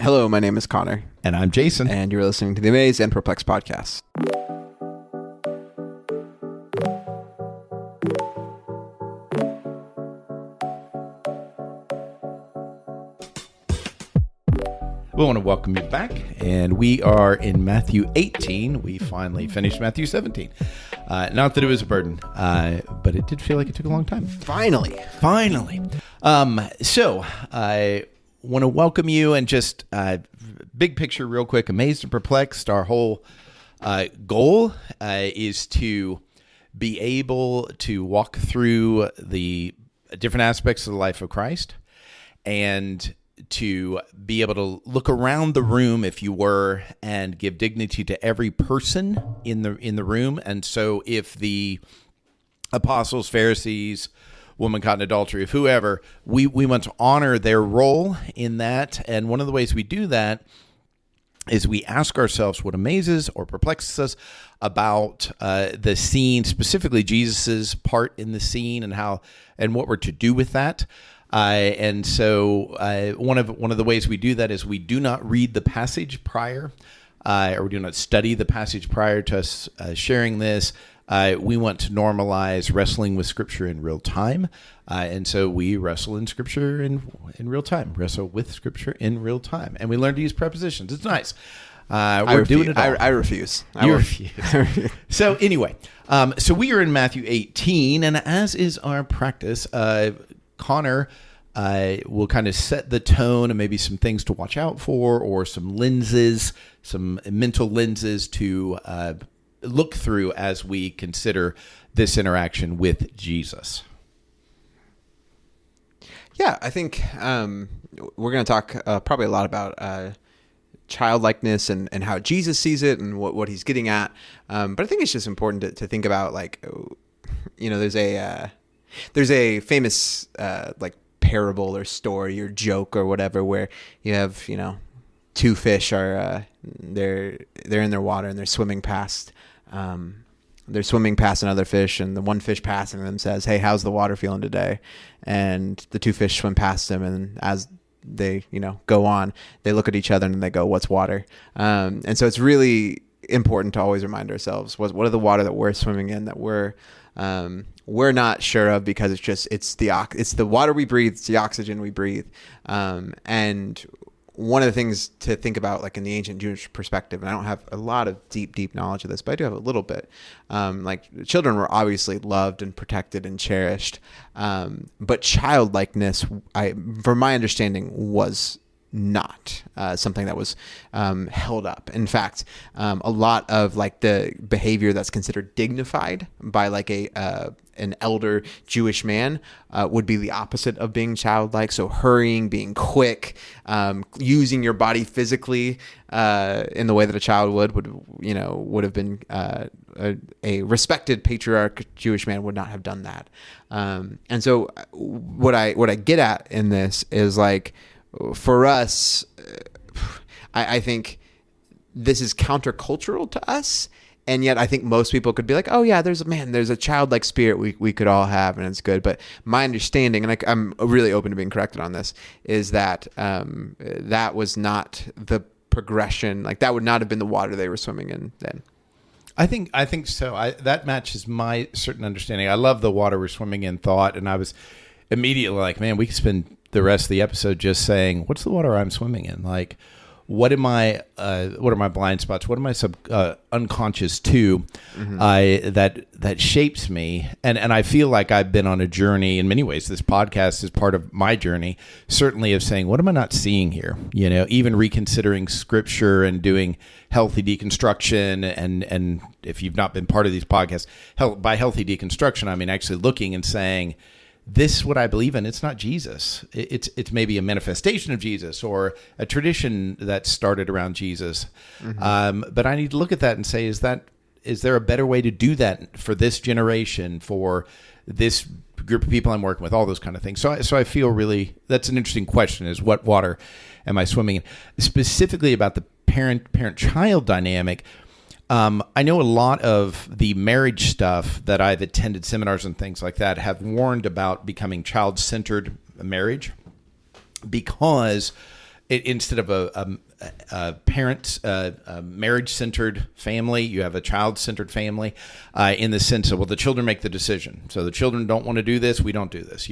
Hello, my name is Connor. And I'm Jason. And you're listening to the Amazed and Perplexed podcast. We want to welcome you back, and we are in Matthew 18. We finally finished Matthew 17. Not that it was a burden, but it did feel like it took a long time. Finally. So I want to welcome you, and just big picture real quick, Amazed and Perplexed, our whole goal is to be able to walk through the different aspects of the life of Christ, and to be able to look around the room, if you were, and give dignity to every person in the room. And so if the apostles, Pharisees, woman caught in adultery, if whoever, we want to honor their role in that. And one of the ways we do that is we ask ourselves what amazes or perplexes us about the scene, specifically Jesus's part in the scene, and what we're to do with that. And so one of the ways we do that is we do not read the passage prior, or we do not study the passage prior to us sharing this. We want to normalize wrestling with Scripture in real time. And so we wrestle in Scripture in real time, wrestle with Scripture in real time. And we learn to use prepositions. It's nice. We're doing it all. I refuse. You refuse. So anyway, so we are in Matthew 18, and as is our practice, Connor will kind of set the tone and maybe some things to watch out for, or some lenses, some mental lenses to look through as we consider this interaction with Jesus. Yeah, I think we're going to talk probably a lot about childlikeness and how Jesus sees it and what he's getting at. But I think it's just important to think about, like, there's a famous parable or story or joke or whatever where you have, two fish are they're in their water and they're swimming past another fish, and the one fish passing them says, "Hey, how's the water feeling today?" And the two fish swim past him, and as they go on, they look at each other and they go, "What's water?" And so it's really important to always remind ourselves what are the water that we're swimming in that we're not sure of, because it's the water we breathe, it's the oxygen we breathe. And one of the things to think about, like in the ancient Jewish perspective, and I don't have a lot of deep knowledge of this, but I do have a little bit, like children were obviously loved and protected and cherished. But childlikeness, from my understanding, was not something that was held up. In fact, a lot of like the behavior that's considered dignified by like an elder Jewish man would be the opposite of being childlike. So hurrying, being quick, using your body physically in the way that a child would have been a respected patriarch Jewish man would not have done that. And so what I get at in this is, like, for us, I think this is countercultural to us, and yet I think most people could be like, "Oh yeah, there's a childlike spirit we could all have, and it's good." But my understanding, and I'm really open to being corrected on this, is that that was not the progression. Like, that would not have been the water they were swimming in then. I think so. That matches my certain understanding. I love the water we're swimming in thought, and I was immediately like, man, we could spend the rest of the episode just saying, what's the water I'm swimming in? Like, what are my blind spots? What am I unconscious to that shapes me? And I feel like I've been on a journey in many ways. This podcast is part of my journey, certainly, of saying, what am I not seeing here? Even reconsidering Scripture and doing healthy deconstruction. And if you've not been part of these podcasts, by healthy deconstruction, I mean actually looking and saying, this is what I believe in. It's not Jesus. It's maybe a manifestation of Jesus or a tradition that started around Jesus. Mm-hmm. But I need to look at that and say, is there a better way to do that for this generation, for this group of people I'm working with, all those kind of things. So I feel really, that's an interesting question, is what water am I swimming in? Specifically about the parent-child dynamic, I know a lot of the marriage stuff that I've attended seminars and things like that have warned about becoming child-centered marriage, because instead of a marriage-centered family, you have a child-centered family, in the sense of, well, the children make the decision. So the children don't want to do this, we don't do this,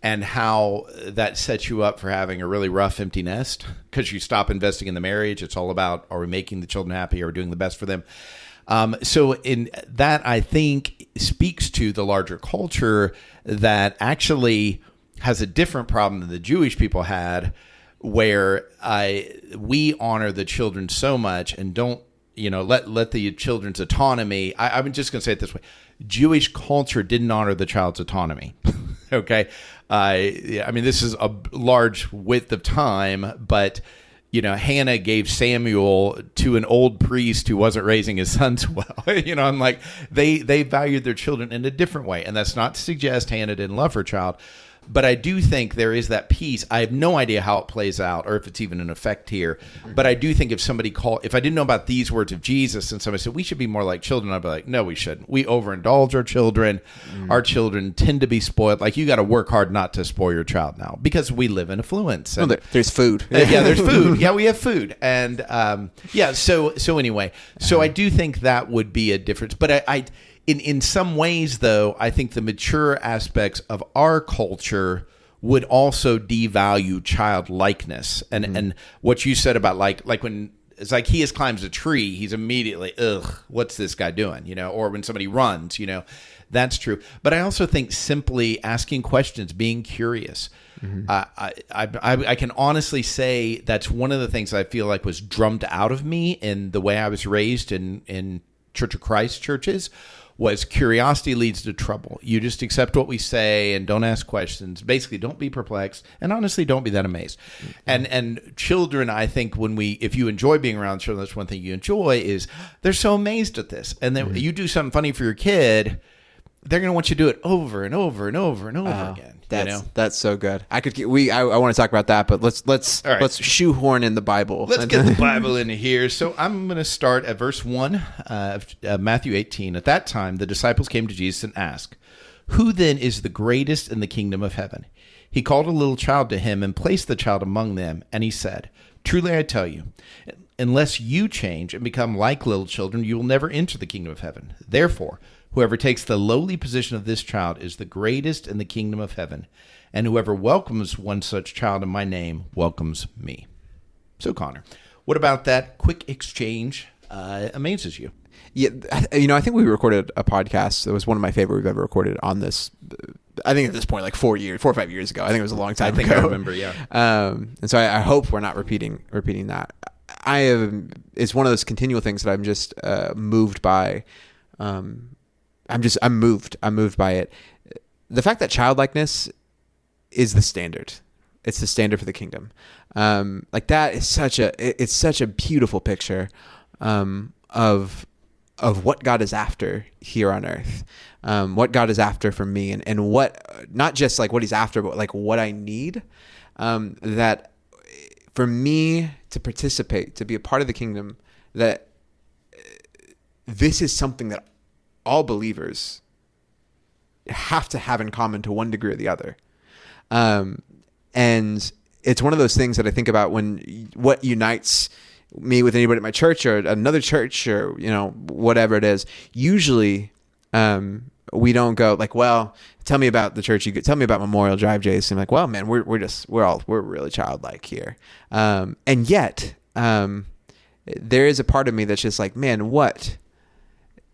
and how that sets you up for having a really rough empty nest because you stop investing in the marriage. It's all about, are we making the children happy? Are we doing the best for them? So in that, I think, speaks to the larger culture that actually has a different problem than the Jewish people had, where we honor the children so much and don't, let the children's autonomy. I'm just going to say it this way. Jewish culture didn't honor the child's autonomy. Okay. This is a large width of time, but Hannah gave Samuel to an old priest who wasn't raising his sons well. I'm like, they valued their children in a different way. And that's not to suggest Hannah didn't love her child. But I do think there is that piece. I have no idea how it plays out or if it's even an effect here. But I do think if I didn't know about these words of Jesus and somebody said, we should be more like children, I'd be like, no, we shouldn't. We overindulge our children. Our children tend to be spoiled. Like, you got to work hard not to spoil your child now because we live in affluence. And, there's food. Yeah, there's food. Yeah, we have food. And so anyway. So I do think that would be a difference. But in some ways, though, I think the mature aspects of our culture would also devalue childlikeness. And what you said about like when Zacchaeus climbs a tree, he's immediately, ugh, what's this guy doing? Or when somebody runs, that's true. But I also think simply asking questions, being curious. I can honestly say that's one of the things I feel like was drummed out of me in the way I was raised in Church of Christ churches. Was curiosity leads to trouble. You just accept what we say and don't ask questions. Basically, don't be perplexed, and honestly, don't be that amazed. And children, I think, if you enjoy being around children, that's one thing you enjoy is they're so amazed at this. And then you do something funny for your kid, they're going to want you to do it over and over and over and over again. That's so good. I want to talk about that, but let's shoehorn in the Bible. Let's get the Bible in here. So I'm going to start at verse 1 of Matthew 18. At that time, the disciples came to Jesus and asked, "Who then is the greatest in the kingdom of heaven?" He called a little child to him and placed the child among them, and he said, "Truly I tell you, unless you change and become like little children, you will never enter the kingdom of heaven. Therefore, whoever takes the lowly position of this child is the greatest in the kingdom of heaven, and whoever welcomes one such child in my name welcomes me." So, Connor, what about that quick exchange amazes you? Yeah, I think we recorded a podcast. It was one of my favorite we've ever recorded on this. I think at this point, like 4 or 5 years ago. I think it was a long time ago. I remember, yeah. And so I hope we're not repeating that. It's one of those continual things that I'm just moved by. I'm moved by it. The fact that childlikeness is the standard. It's the standard for the kingdom. Like that is such a beautiful picture of what God is after here on earth. What God is after for me and what, not just like what he's after, but like what I need. That for me to participate, to be a part of the kingdom, that this is something that all believers have to have in common to one degree or the other. And it's one of those things that I think about when what unites me with anybody at my church or another church or, whatever it is. Usually, we don't go like, well, tell me about the church. Tell me about Memorial Drive, Jason. I'm like, well, man, we're really childlike here. And yet, there is a part of me that's just like, man, what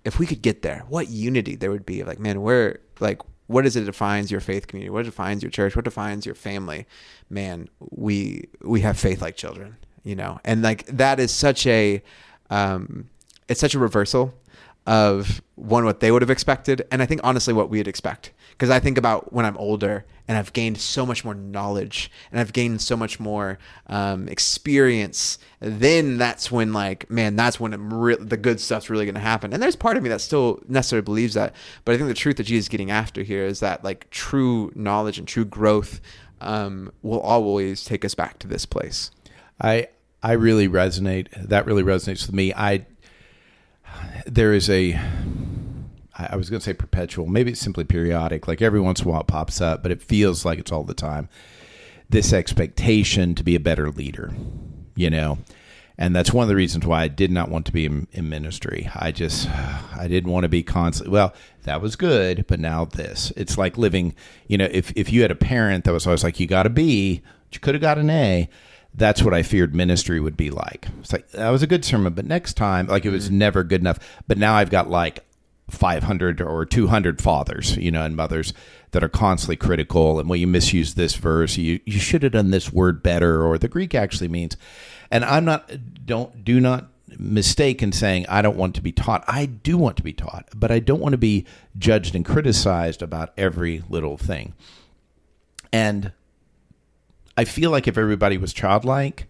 if we could get there? What unity there would be? Like, man, what is it that defines your faith community? What defines your church? What defines your family? Man, we have faith like children, and like that is such a, it's such a reversal of what they would have expected. And I think honestly what we'd expect, because I think about when I'm older and I've gained so much more knowledge and I've gained so much more experience, then that's when that's when the good stuff's really going to happen. And there's part of me that still necessarily believes that, but I think the truth that Jesus is getting after here is that like true knowledge and true growth will always take us back to this place. I really resonate. That really resonates with me. There is I was going to say perpetual, maybe it's simply periodic, like every once in a while it pops up, but it feels like it's all the time. this expectation to be a better leader, And that's one of the reasons why I did not want to be in ministry. I didn't want to be constantly, well, that was good, but now this. It's like living, if you had a parent that was always like, you got a B, but you could have got an A, that's what I feared ministry would be like. It's like, that was a good sermon, but next time, like it was never good enough. But now I've got like 500 or 200 fathers, and mothers that are constantly critical. And, well, you misused this verse. You should have done this word better, or the Greek actually means. And do not mistake in saying I don't want to be taught. I do want to be taught, but I don't want to be judged and criticized about every little thing. And I feel like if everybody was childlike,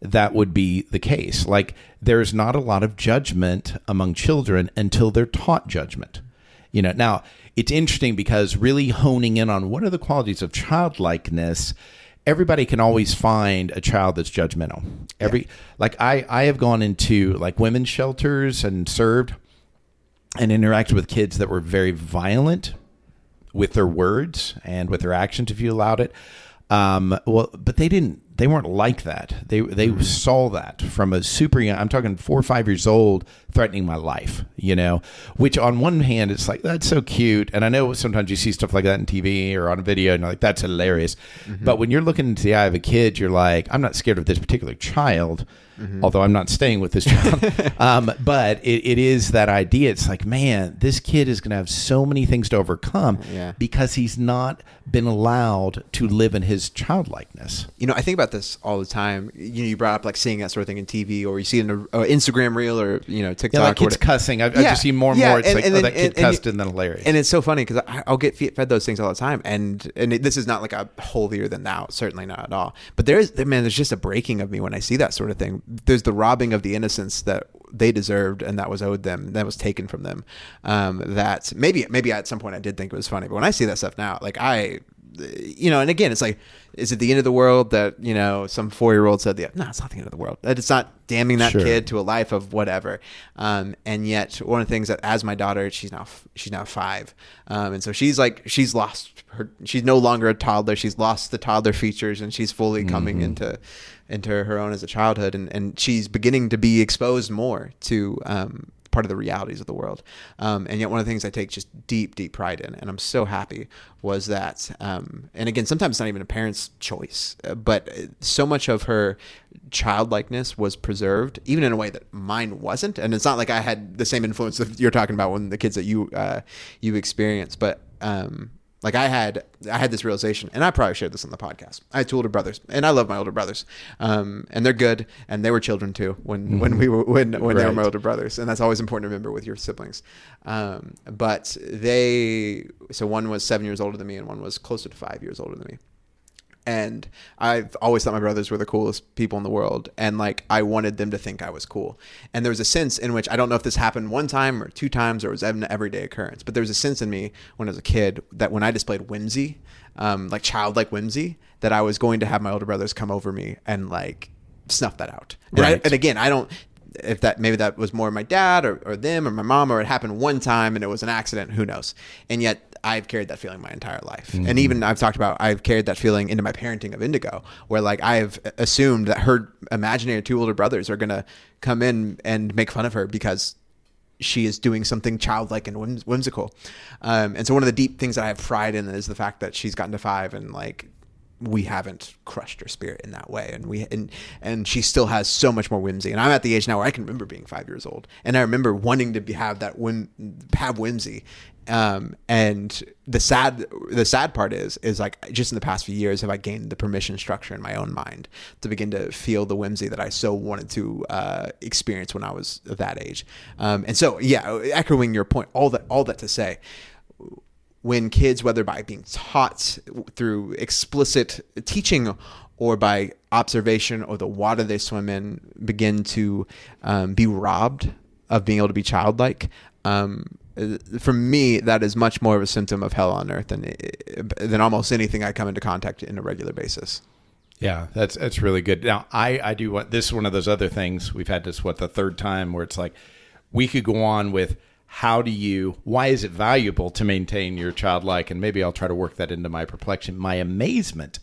that would be the case. Like, there's not a lot of judgment among children until they're taught judgment. Now it's interesting because really honing in on what are the qualities of childlikeness, everybody can always find a child that's judgmental. Like I have gone into like women's shelters and served and interacted with kids that were very violent with their words and with their actions, if you allowed it. But they weren't like that. They saw that from a super young, I'm talking 4 or 5 years old, threatening my life, which on one hand, it's like, that's so cute. And I know sometimes you see stuff like that in TV or on a video and you're like, that's hilarious. Mm-hmm. But when you're looking into the eye of a kid, you're like, I'm not scared of this particular child, although I'm not staying with this child. But it is that idea. It's like, man, this kid is going to have so many things to overcome because he's not been allowed to live in his childlikeness. I think about this all the time. You brought up like seeing that sort of thing in TV, or you see it in an Instagram reel, or TikTok. Yeah, like kids cussing. I've just seen more and more. It's that kid cussed and then hilarious. And it's so funny because I'll get fed those things all the time. And this is not like a holier than thou, certainly not at all. But there's just a breaking of me when I see that sort of thing. There's the robbing of the innocence that they deserved and that was owed them, that was taken from them. That maybe at some point I did think it was funny, but when I see that stuff now, like and again, it's like, is it the end of the world that, some 4-year-old said, no, it's not the end of the world. It's not damning that kid to a life of whatever. And yet one of the things that, as my daughter, she's now 5. And so she's no longer a toddler. She's lost the toddler features and she's fully coming into her own as a childhood. And she's beginning to be exposed more to, part of the realities of the world. And yet one of the things I take just deep, deep pride in, and I'm so happy, was that, and again, sometimes it's not even a parent's choice, but so much of her childlikeness was preserved, even in a way that mine wasn't. And it's not like I had the same influence that you're talking about when the kids that you experienced, but, like I had this realization, and I probably shared this on the podcast. I had 2 older brothers, and I love my older brothers, and they're good, and they were children too when they were my older brothers, and that's always important to remember with your siblings. But so one was 7 years older than me, and one was closer to 5 years older than me. And I've always thought my brothers were the coolest people in the world. And like, I wanted them to think I was cool. And there was a sense in which, I don't know if this happened 1 time or 2 times or it was an everyday occurrence, but there was a sense in me when I was a kid that when I displayed whimsy, like childlike whimsy, that I was going to have my older brothers come over me and like snuff that out. Right. And again, I don't, if that, maybe that was more my dad or them or my mom, or it happened 1 time and it was an accident, who knows? And yet I've carried that feeling my entire life. And even I've talked about, I've carried that feeling into my parenting of Indigo, where like I've assumed that her imaginary 2 older brothers are going to come in and make fun of her because she is doing something childlike and whimsical. And so one of the deep things that I have pride in is the fact that she's gotten to 5 and like, we haven't crushed her spirit in that way. And she still has so much more whimsy. And I'm at the age now where I can remember being 5 years old. And I remember wanting to have whimsy. And the sad part is like, just in the past few years, have I gained the permission structure in my own mind to begin to feel the whimsy that I so wanted to experience when I was that age. And so, yeah, echoing your point, all that to say, when kids, whether by being taught through explicit teaching or by observation or the water they swim in, begin to be robbed of being able to be childlike, for me, that is much more of a symptom of hell on earth than almost anything I come into contact in a regular basis. Yeah, that's really good. Now, I do want, this is one of those other things, we've had this, the 3rd time, where it's like, we could go on with, why is it valuable to maintain your childlike? And maybe I'll try to work that into my perplexion, my amazement.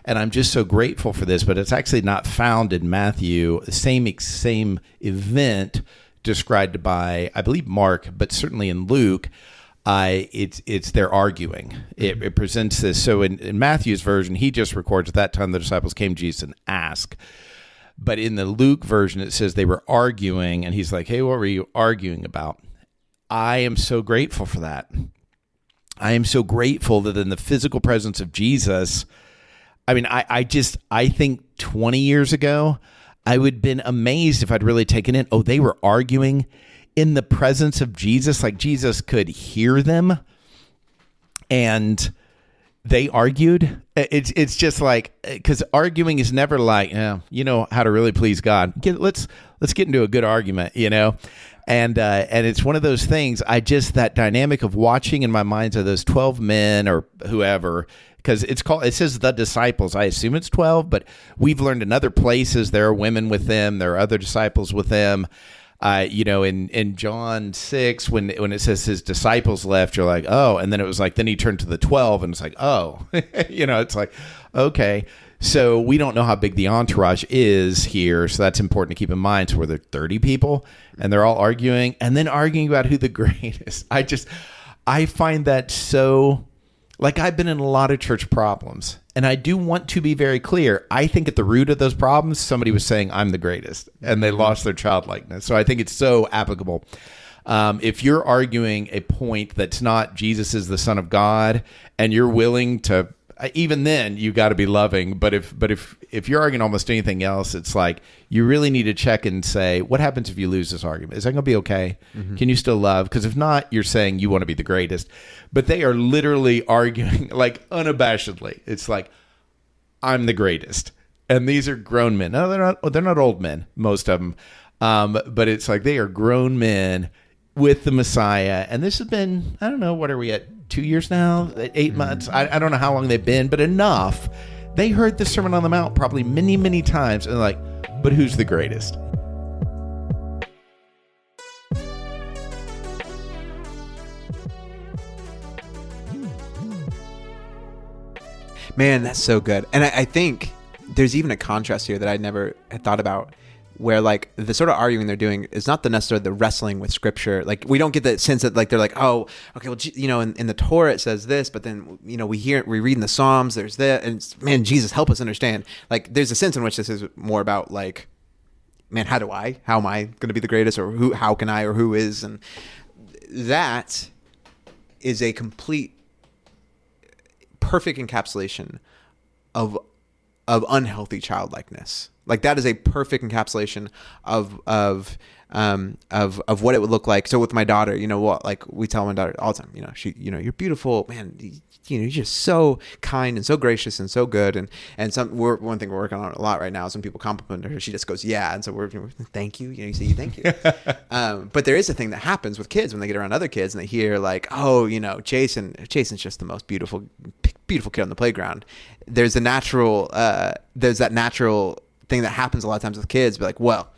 And I'm just so grateful for this, but it's actually not found in Matthew. The same event described by, I believe, Mark, but certainly in Luke. It's they're arguing. It presents this. So in Matthew's version, he just records at that time the disciples came to Jesus and asked. But in the Luke version, it says they were arguing, and he's like, hey, what were you arguing about? I am so grateful for that. I am so grateful that in the physical presence of Jesus, I mean, I think 20 years ago, I would have been amazed if I'd really taken it. Oh, they were arguing in the presence of Jesus, like Jesus could hear them, and they argued. It's just like, because arguing is never like, you know how to really please God. Let's get into a good argument, you know. And it's one of those things. That dynamic of watching in my mind are those 12 men or whoever, because it says the disciples. I assume it's 12, but we've learned in other places there are women with them. There are other disciples with them. In John 6, when it says his disciples left, you're like, oh, and then it was like, then he turned to the 12 and it's like, oh, it's like, okay. So we don't know how big the entourage is here. So that's important to keep in mind. So were there 30 people and they're all arguing and then arguing about who the greatest? I find that so, like, I've been in a lot of church problems, and I do want to be very clear. I think at the root of those problems, somebody was saying I'm the greatest and they lost their childlikeness. So I think it's so applicable. If you're arguing a point that's not Jesus is the Son of God and you're willing to, even then you got to be loving. But if you're arguing almost anything else, it's like you really need to check and say, what happens if you lose this argument? Is that going to be okay? Mm-hmm. Can you still love? Because if not, you're saying you want to be the greatest. But they are literally arguing like unabashedly. It's like, I'm the greatest. And these are grown men. No, they're not old men, most of them. But it's like they are grown men with the Messiah. And this has been, I don't know, what are we at? 2 years now? 8 months? I don't know how long they've been, but enough. They heard the Sermon on the Mount probably many, many times. And they're like, but who's the greatest? Man, that's so good. And I think there's even a contrast here that I never had thought about, where like the sort of arguing they're doing is not necessarily the wrestling with scripture. Like we don't get the sense that like they're like, oh, okay, well, in the Torah it says this, but then we read in the Psalms there's that, and man, Jesus, help us understand. Like there's a sense in which this is more about like, man, how am I going to be the greatest, or how can I, or who is, and that is a complete perfect encapsulation of unhealthy childlikeness. Like that is a perfect encapsulation of what it would look like. So with my daughter, like we tell my daughter all the time, she, you're beautiful, man. You're just so kind and so gracious and so good. And one thing we're working on a lot right now is when people compliment her, she just goes, yeah. And so we're thank you. You say thank you. But there is a thing that happens with kids when they get around other kids and they hear like, oh, Jason's just the most beautiful kid on the playground. There's that natural thing that happens a lot of times with kids. Be like, well,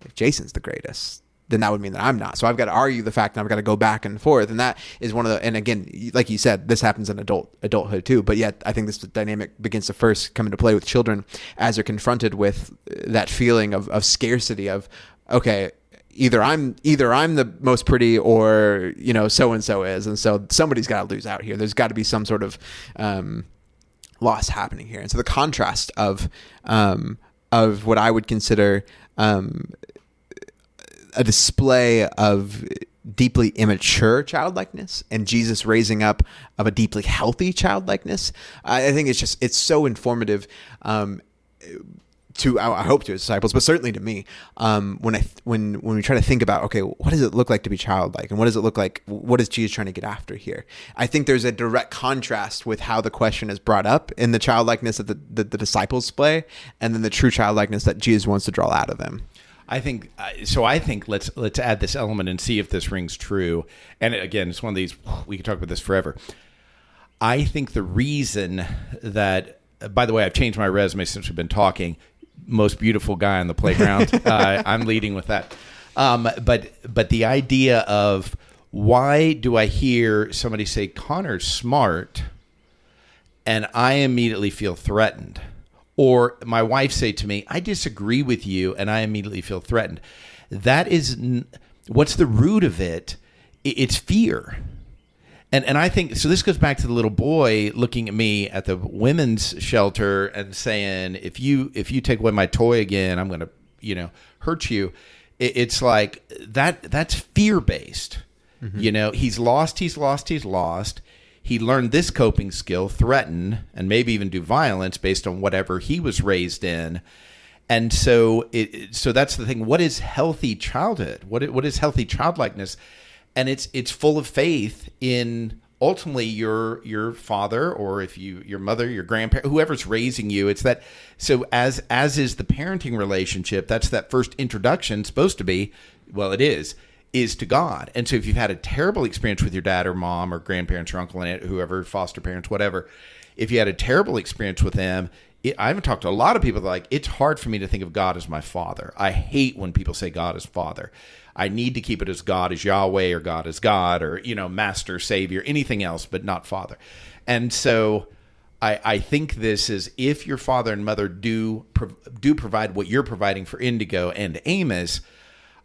if Jason's the greatest, then that would mean that I'm not. So I've got to argue the fact, and I've got to go back and forth. And that is one of the, and again, like you said, this happens in adulthood too. But yet I think this dynamic begins to first come into play with children as they're confronted with that feeling of scarcity of, okay, either I'm the most pretty, or, so-and-so is. And so somebody's got to lose out here. There's got to be some sort of loss happening here. And so the contrast of what I would consider a display of deeply immature childlikeness and Jesus raising up of a deeply healthy childlikeness, I think it's so informative to, I hope, to his disciples, but certainly to me, when we try to think about, okay, what does it look like to be childlike, and what does it look like, what is Jesus trying to get after here? I think there's a direct contrast with how the question is brought up in the childlikeness that the disciples display, and then the true childlikeness that Jesus wants to draw out of them. I think so. I think let's add this element and see if this rings true. And again, it's one of these, we could talk about this forever. I think the reason that, by the way, I've changed my resume since we've been talking. Most beautiful guy on the playground. I'm leading with that. But the idea of, why do I hear somebody say Connor's smart and I immediately feel threatened. Or my wife say to me, I disagree with you, and I immediately feel threatened. That is, what's the root of it? It's fear. And I think, so this goes back to the little boy looking at me at the women's shelter and saying, if you take away my toy again, I'm going to, hurt you. It's like that's fear-based. Mm-hmm. He's lost. He learned this coping skill, threaten, and maybe even do violence based on whatever he was raised in. And so that's the thing. What is healthy childhood? What is healthy childlikeness? And it's full of faith in ultimately your father, or if your mother, your grandparent, whoever's raising you. It's that. So as is the parenting relationship, that's that first introduction supposed to be. Well, it is to God. And so if you've had a terrible experience with your dad or mom or grandparents or uncle and aunt, whoever, foster parents, whatever, if you had a terrible experience with them, I haven't talked to a lot of people that like, it's hard for me to think of God as my father. I hate when people say God is father. I need to keep it as God is Yahweh, or God is God, or, master, savior, anything else, but not father. And so I think this is, if your father and mother do provide what you're providing for Indigo and Amos,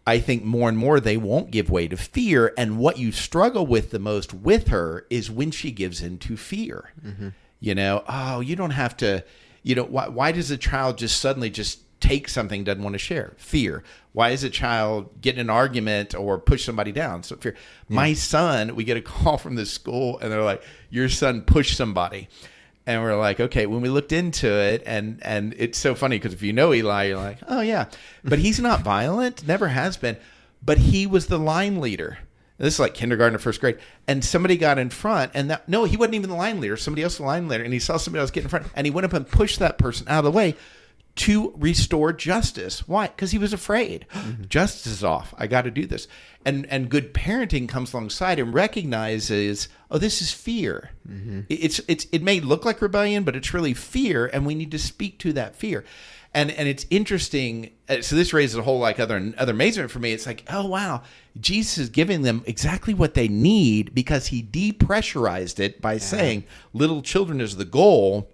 I think more and more they won't give way to fear. And what you struggle with the most with her is when she gives into fear. Mm-hmm. You don't have to, why does a child just suddenly just take something, doesn't want to share? Fear. Why is a child get in an argument or push somebody down? So fear. Yeah. My son, we get a call from the school and they're like, your son pushed somebody. And we're like, okay, when we looked into it, and it's so funny because if you know Eli, you're like, oh yeah, but he's not violent, never has been, but he was the line leader. This is like kindergarten or first grade. And somebody got in front, and no, he wasn't even the line leader. Somebody else was the line leader, and he saw somebody else get in front, and he went up and pushed that person out of the way to restore justice. Why? Because he was afraid. Mm-hmm. Justice is off. I got to do this. And good parenting comes alongside and recognizes, oh, this is fear. Mm-hmm. It may look like rebellion, but it's really fear, and we need to speak to that fear. And it's interesting. So this raises a whole other amazement for me. It's like, oh wow, Jesus is giving them exactly what they need because he depressurized it by saying little children is the goal.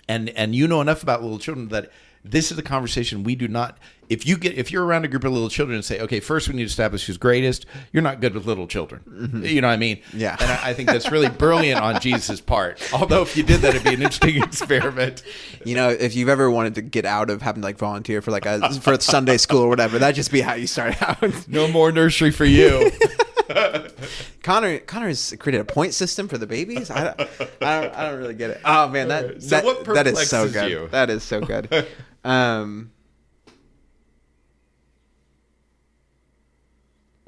And you know enough about little children that this is a conversation we do not. If you're around a group of little children and say, okay, first we need to establish who's greatest, you're not good with little children. Mm-hmm. You know what I mean? Yeah. And I think that's really brilliant on Jesus' part. Although if you did that, it'd be an interesting experiment. If you've ever wanted to get out of having to volunteer for for Sunday school or whatever, that'd just be how you start out. No more nursery for you. Connor's created a point system for the babies. I don't really get it. Oh man, that is so good. You? That is so good.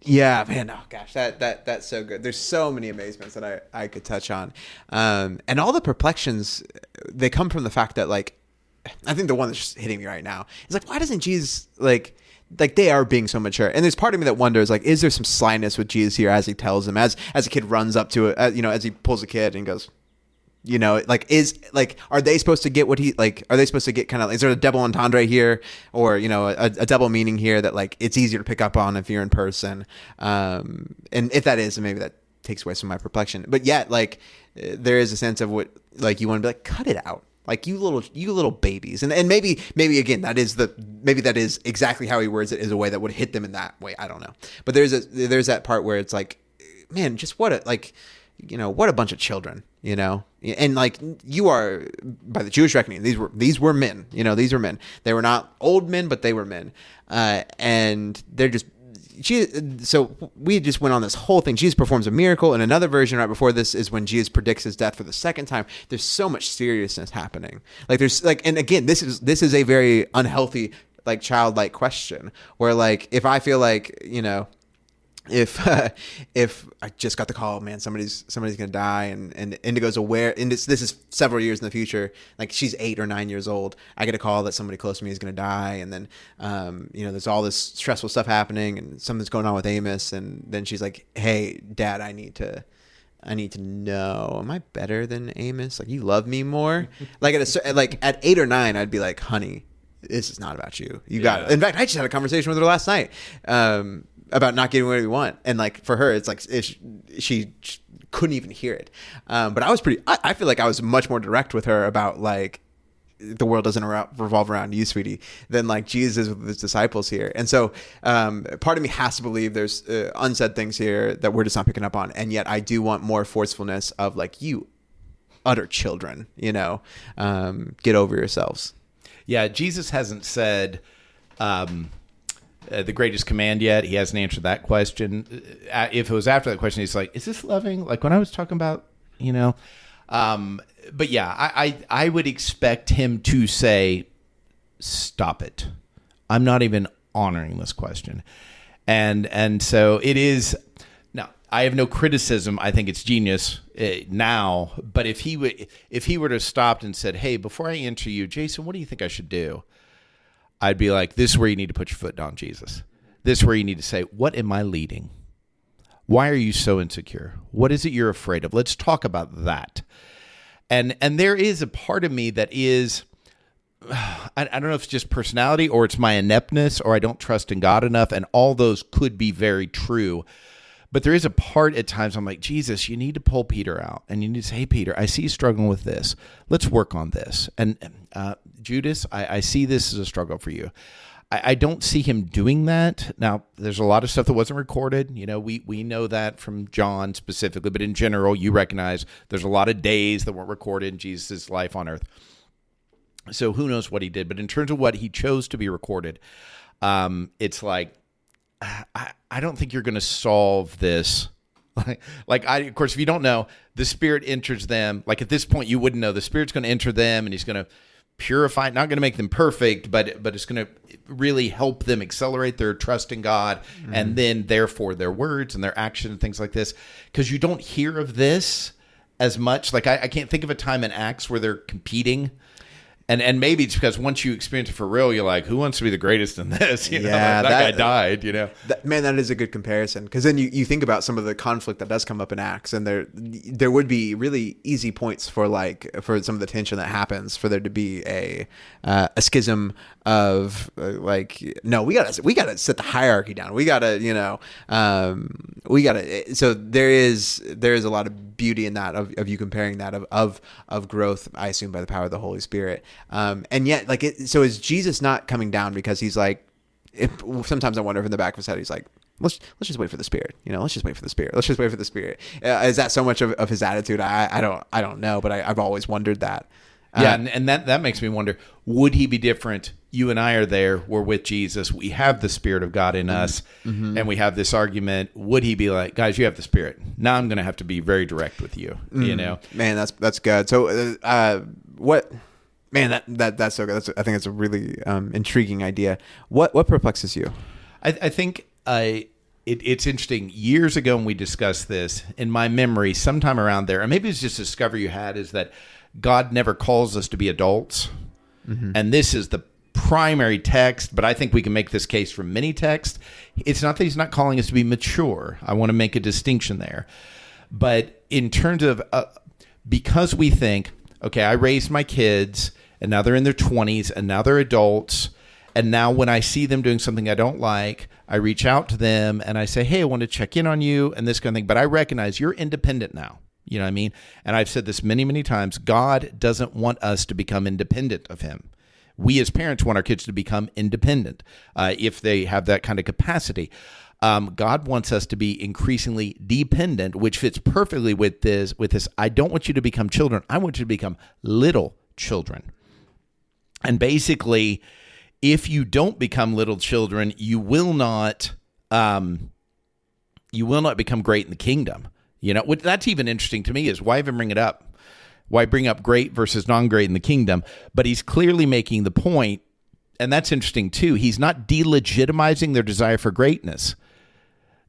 Yeah, man. Oh gosh, that's so good. There's so many amazements that I could touch on, and all the perplexions, they come from the fact that I think the one that's just hitting me right now is why doesn't Jesus like they are being so mature? And there's part of me that wonders, is there some slyness with Jesus here as he tells him, as a kid runs up to it, as he pulls a kid and goes, are they supposed to get what he, are they supposed to get is there a double entendre here, or, a double meaning here that it's easier to pick up on if you're in person? And if that is, then maybe that takes away some of my perplexion. But yet, there is a sense of what, you want to be cut it out. You little babies, and maybe again that is exactly how he words it, is a way that would hit them in that way. I don't know, but there's that part where it's man, just what a bunch of children, and you are, by the Jewish reckoning, these were men, these were men. They were not old men, but they were men, and they're just. So we just went on this whole thing. Jesus performs a miracle. And another version right before this is when Jesus predicts his death for the second time. There's so much seriousness happening. And again, this is a very unhealthy, childlike question where if I feel if I just got the call, man, somebody's gonna die, and Indigo's aware, and this is several years in the future, she's 8 or 9 years old, I get a call that somebody close to me is gonna die, and then there's all this stressful stuff happening, and something's going on with Amos, and then she's like, hey Dad, I need to know, am I better than Amos? You love me more? At 8 or 9, I'd be like, honey, this is not about you. You got it. In fact, I just had a conversation with her last night about not getting what we want, and for her it's she couldn't even hear it. But I feel like I was much more direct with her about like, the world doesn't revolve around you, sweetie, than like Jesus with his disciples here. And so part of me has to believe there's unsaid things here that we're just not picking up on. And yet I do want more forcefulness of like, you utter children, get over yourselves. Yeah, Jesus hasn't said the greatest command yet. He hasn't answered that question. If it was after that question, he's like, is this loving? Like when I was talking about, but yeah, I would expect him to say, stop it. I'm not even honoring this question. And so it is. Now, I have no criticism. I think it's genius now. But if he were to stop and said, hey, before I answer you, Jason, what do you think I should do? I'd be like, this is where you need to put your foot down, Jesus. This is where you need to say, what am I leading? Why are you so insecure? What is it you're afraid of? Let's talk about that. And there is a part of me that is, I don't know if it's just personality or it's my ineptness or I don't trust in God enough, and all those could be very true. But there is a part at times I'm like, Jesus, you need to pull Peter out and you need to say, hey, Peter, I see you struggling with this. Let's work on this. And Judas, I see this as a struggle for you. I don't see him doing that. Now, there's a lot of stuff that wasn't recorded. We know that from John specifically, but in general, you recognize there's a lot of days that weren't recorded in Jesus' life on earth. So who knows what he did? But in terms of what he chose to be recorded, it's like, I don't think you're going to solve this. Of course, if you don't know, the Spirit enters them. Like at this point, you wouldn't know. The Spirit's going to enter them, and he's going to purify, not going to make them perfect, but it's going to really help them accelerate their trust in God, and then therefore their words and their action and things like this. Because you don't hear of this as much. Like I can't think of a time in Acts where they're competing. And maybe it's because once you experience it for real, you're like, who wants to be the greatest in this? That guy died, that is a good comparison. Because then you think about some of the conflict that does come up in Acts, and there would be really easy points for some of the tension that happens, for there to be a schism of no, we gotta set the hierarchy down. We gotta, so there is a lot of beauty in that of you comparing that of growth, I assume, by the power of the Holy Spirit. And yet, so is Jesus not coming down because he's like, sometimes I wonder if in the back of his head he's like, let's just wait for the Spirit, let's just wait for the Spirit. Let's just wait for the Spirit. Is that so much of his attitude? I don't know, but I've always wondered that. Yeah, and that makes me wonder, would he be different? You and I are there. We're with Jesus. We have the Spirit of God in us, and we have this argument. Would he be like, guys, you have the Spirit. Now I'm going to have to be very direct with you, Man, that's good. So what... Man, that's so good. I think it's a really intriguing idea. What perplexes you? I think it's interesting. Years ago when we discussed this, in my memory, sometime around there, and maybe it's just a discovery you had, is that God never calls us to be adults. And this is the primary text, but I think we can make this case from many texts. It's not that he's not calling us to be mature. I want to make a distinction there. But in terms of, because we think, okay, I raised my kids, and now they're in their 20s, and now they're adults, and now when I see them doing something I don't like, I reach out to them, and I say, hey, I want to check in on you, and this kind of thing. But I recognize you're independent now. You know what I mean? And I've said this many, many times. God doesn't want us to become independent of him. We as parents want our kids to become independent if they have that kind of capacity. God wants us to be increasingly dependent, which fits perfectly with this. I don't want you to become children. I want you to become little children. And basically, if you don't become little children, you will not become great in the kingdom. What that's even interesting to me is why even bring it up? Why bring up great versus non-great in the kingdom? But he's clearly making the point, and that's interesting too. He's not delegitimizing their desire for greatness.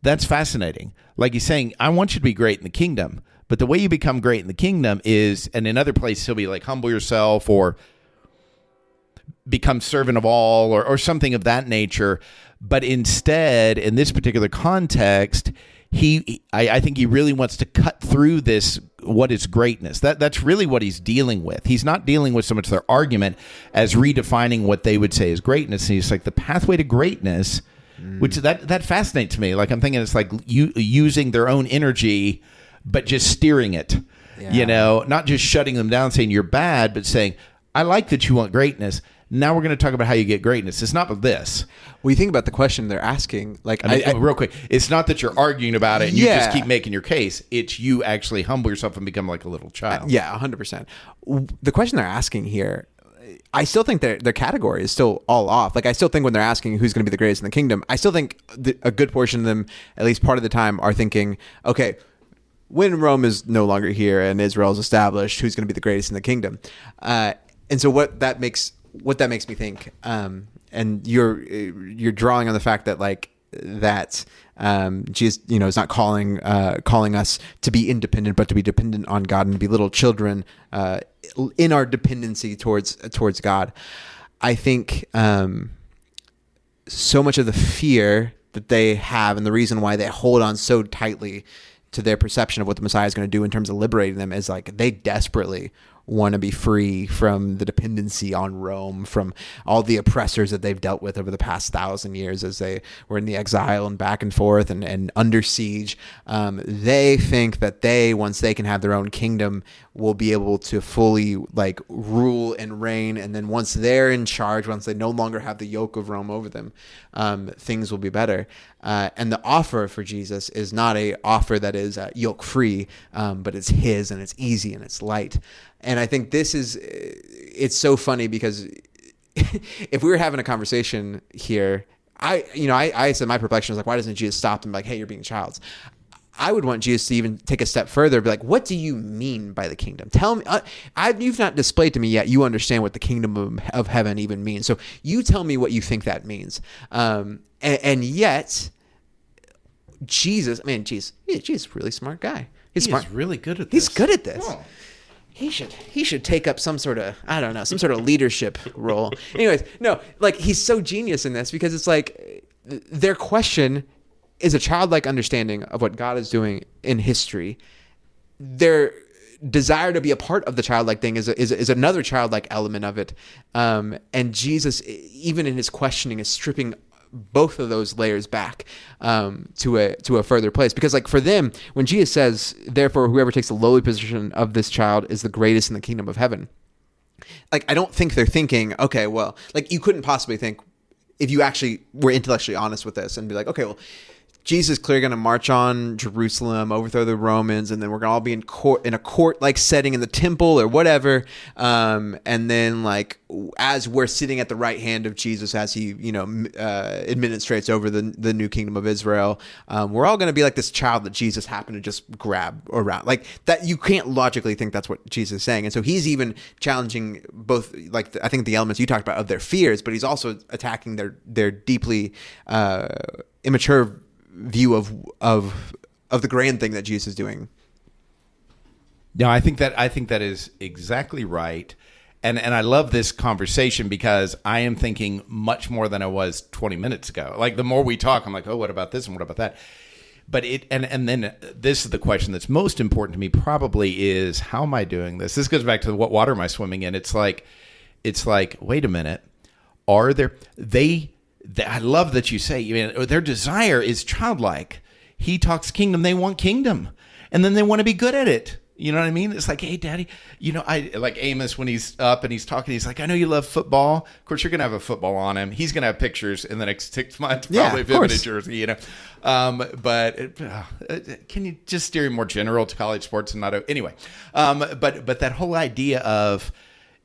That's fascinating. Like he's saying, I want you to be great in the kingdom, but the way you become great in the kingdom is, and in other places he'll be like, humble yourself or become servant of all or something of that nature. But instead, in this particular context, I think he really wants to cut through this, what is greatness. That's really what he's dealing with. He's not dealing with so much their argument as redefining what they would say is greatness. And he's like, the pathway to greatness, which that fascinates me. Like I'm thinking it's like using their own energy but just steering it, not just shutting them down saying you're bad, but saying, I like that you want greatness. Now we're going to talk about how you get greatness. It's not about this. Well, you think about the question they're asking, like, real quick, it's not that you're arguing about it and you just keep making your case. It's you actually humble yourself and become like a little child. 100%. The question they're asking here, I still think their category is still all off. Like, I still think when they're asking who's going to be the greatest in the kingdom, I still think a good portion of them, at least part of the time, are thinking, okay, when Rome is no longer here and Israel is established, who's going to be the greatest in the kingdom? And so what that makes me think, and you're drawing on the fact that that Jesus, is not calling us to be independent, but to be dependent on God and to be little children in our dependency towards God. I think so much of the fear that they have and the reason why they hold on so tightly to their perception of what the Messiah is going to do in terms of liberating them is like they desperately want to be free from the dependency on Rome, from all the oppressors that they've dealt with over the past 1,000 years as they were in the exile and back and forth and under siege. They think that once they can have their own kingdom, will be able to fully rule and reign. And then once they're in charge, once they no longer have the yoke of Rome over them, things will be better. And the offer for Jesus is not a offer that is yoke free, but it's his and it's easy and it's light. And I think it's so funny because if we were having a conversation here, I said my perplexion was like, why doesn't Jesus stop them? Like, hey, you're being childs. I would want Jesus to even take a step further, be like, what do you mean by the kingdom? Tell me, you've not displayed to me yet. You understand what the kingdom of heaven even means. So you tell me what you think that means. And yet Jesus, he's a really smart guy. He's smart. He's really good at this. He's good at this. Oh. He should take up some sort of leadership role. Anyways, no, he's so genius in this because it's like their question is a childlike understanding of what God is doing in history. Their desire to be a part of the childlike thing is another childlike element of it. And Jesus, even in his questioning, is stripping both of those layers back to a further place, because for them, when Jesus says, therefore whoever takes the lowly position of this child is the greatest in the kingdom of heaven, I don't think they're thinking, okay, well, you couldn't possibly think, if you actually were intellectually honest with this and be like, okay, well, Jesus is clearly going to march on Jerusalem, overthrow the Romans, and then we're going to all be in a court-like setting in the temple or whatever. And then, as we're sitting at the right hand of Jesus as he, administrates over the new kingdom of Israel, we're all going to be like this child that Jesus happened to just grab around. That you can't logically think that's what Jesus is saying. And so he's even challenging both, I think the elements you talked about of their fears, but he's also attacking their deeply immature view of the grand thing that Jesus is doing. No, I think that is exactly right. And I love this conversation because I am thinking much more than I was 20 minutes ago. The more we talk, I'm like, oh, what about this and what about that? But and then this is the question that's most important to me probably is, how am I doing this? This goes back to what water am I swimming in? It's like, wait a minute. I love that you say, their desire is childlike. He talks kingdom. They want kingdom. And then they want to be good at it. You know what I mean? It's like, hey, Daddy, I like Amos when he's up and he's talking. He's like, I know you love football. Of course, you're going to have a football on him. He's going to have pictures in the next 6 months, probably of him in a jersey, But can you just steer him more general to college sports and not anyway? But that whole idea of,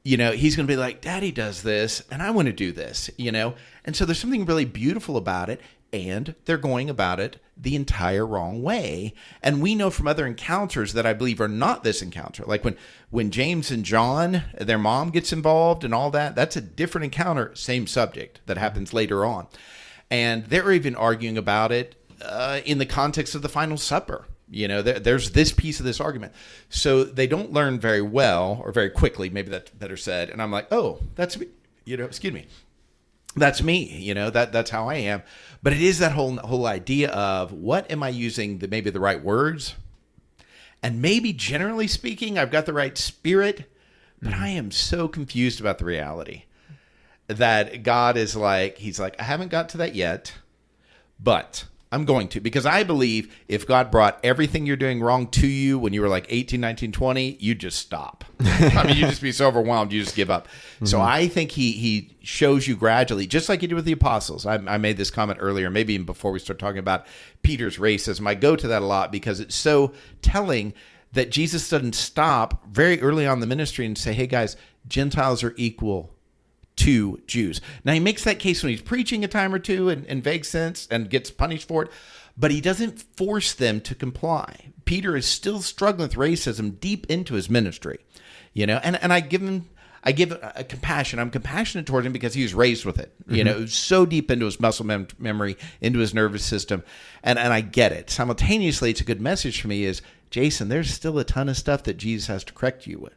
he's going to be like, Daddy does this, and I want to do this, And so there's something really beautiful about it, and they're going about it the entire wrong way. And we know from other encounters that I believe are not this encounter. Like when James and John, their mom gets involved and all that, that's a different encounter, same subject that happens later on. And they're even arguing about it in the context of the final supper. There's this piece of this argument. So they don't learn very well or very quickly, maybe that's better said. And I'm like, oh, that's me, excuse me. That's me, that's how I am. But it is that whole idea of what am I using maybe the right words? And maybe generally speaking, I've got the right spirit, but I am so confused about the reality that God is he's like, I haven't got to that yet, but I'm going to, because I believe if God brought everything you're doing wrong to you when you were like 18, 19, 20, you'd just stop. I mean, you'd just be so overwhelmed, you just give up. So I think he shows you gradually, just like he did with the apostles. I made this comment earlier, maybe even before we start talking about Peter's racism. I go to that a lot because it's so telling that Jesus doesn't stop very early on in the ministry and say, hey guys, Gentiles are equal to Jews. Now, he makes that case when he's preaching a time or two in vague sense and gets punished for it, but he doesn't force them to comply. Peter is still struggling with racism deep into his ministry, and I give a compassion. I'm compassionate towards him because he was raised with it, it was so deep into his muscle memory, into his nervous system, and I get it. Simultaneously, it's a good message for me is, Jason, there's still a ton of stuff that Jesus has to correct you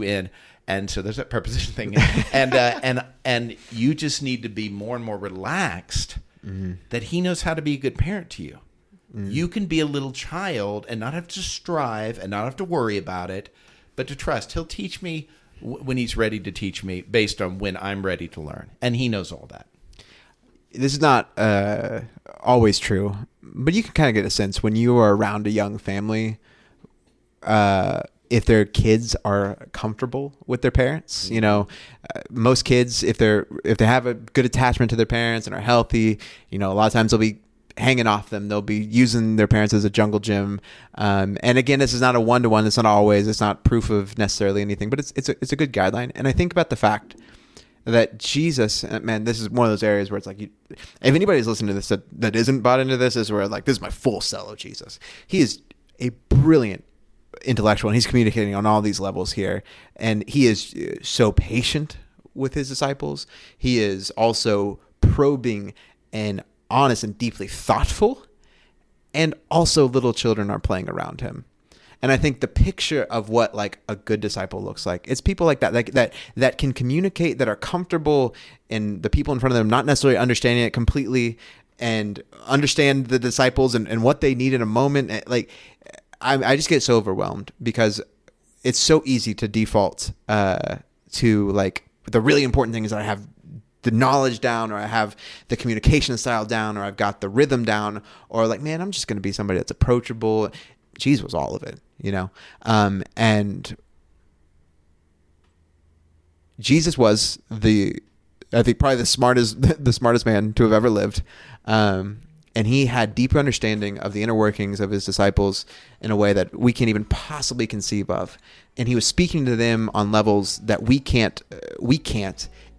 in. And so there's that preposition thing. And you just need to be more and more relaxed that he knows how to be a good parent to you. You can be a little child and not have to strive and not have to worry about it, but to trust. He'll teach me when he's ready to teach me based on when I'm ready to learn. And he knows all that. This is not always true, but you can kind of get a sense when you are around a young family, if their kids are comfortable with their parents. Most kids, if they have a good attachment to their parents and are healthy, a lot of times they'll be hanging off them. They'll be using their parents as a jungle gym. And again, this is not a one-to-one. It's not always. It's not proof of necessarily anything, but it's a good guideline. And I think about the fact that Jesus, man, this is one of those areas where it's like, if anybody's listening to this that isn't bought into this, is where like, this is my full sell of Jesus. He is a brilliant intellectual, and he's communicating on all these levels here, and he is so patient with his disciples. He is also probing and honest and deeply thoughtful, and also little children are playing around him. And I think the picture of what like a good disciple looks like, it's people like that can communicate, that are comfortable in the people in front of them not necessarily understanding it completely, and understand the disciples and what they need in a moment. Like, I just get so overwhelmed because it's so easy to default to like the really important thing is that I have the knowledge down, or I have the communication style down, or I've got the rhythm down, or like, man, I'm just going to be somebody that's approachable. Jesus was all of it, and Jesus was I think probably the smartest man to have ever lived. And he had deeper understanding of the inner workings of his disciples in a way that we can't even possibly conceive of. And he was speaking to them on levels that we can't.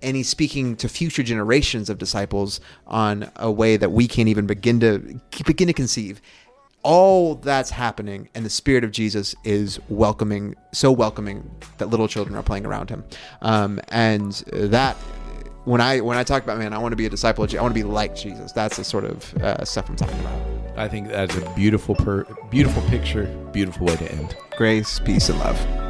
And he's speaking to future generations of disciples on a way that we can't even begin to conceive. All that's happening, and the Spirit of Jesus is welcoming that little children are playing around him. And that, when I talk about, man, I want to be a disciple of Jesus, I want to be like Jesus. That's the sort of stuff I'm talking about. I think that's a beautiful picture, beautiful way to end. Grace, peace, and love.